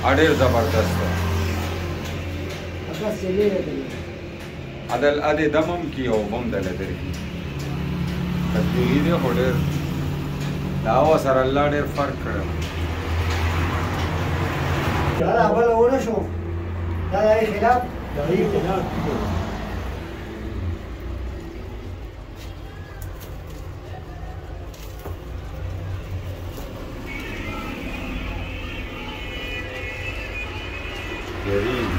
اډیر زبردست اګه سلی راځي عدل اده دمم کی او بم دل درکی تدوی دې هډر دا وسره الله ډیر فرق کړو دا اول ونه شو دا یې خلاف دا یې خلاف Green.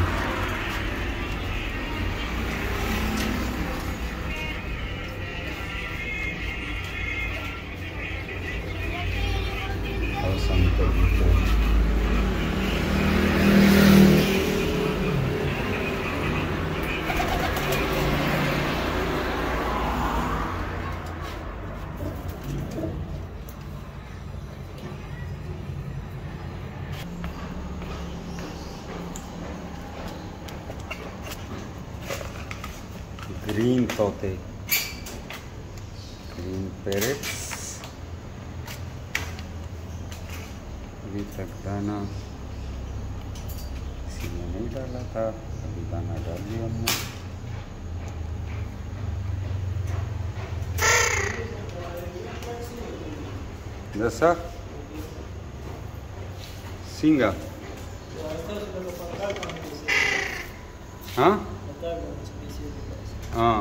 Awesome. Green tote, green parrots, अभी तक दाना किसी ने नहीं डाला था, अभी दाना डाल दिया हमने। दसा सिंगा हाँ हाँ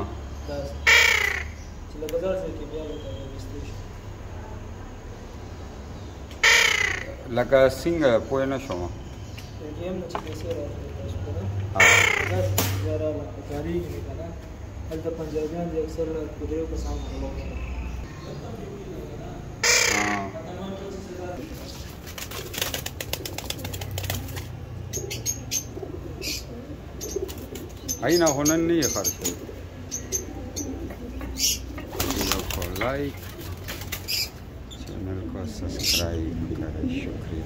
लगा सिंग पोए न शो आई ना होना नहीं है खर्च लाइक चैनल को सब्सक्राइब करें शुक्रिया।